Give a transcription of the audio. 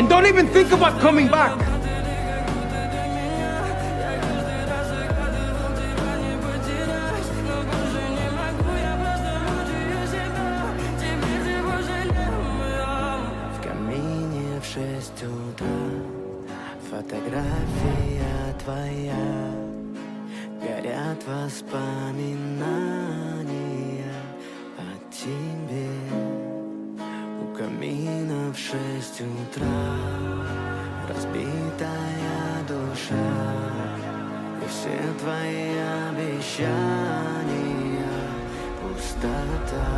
And don't even think about coming back. В камине в 6 утра фотография твоя, горят воспоминания о тебе. У камина в 6 утра разбитая душа, и все твои обещания пустота.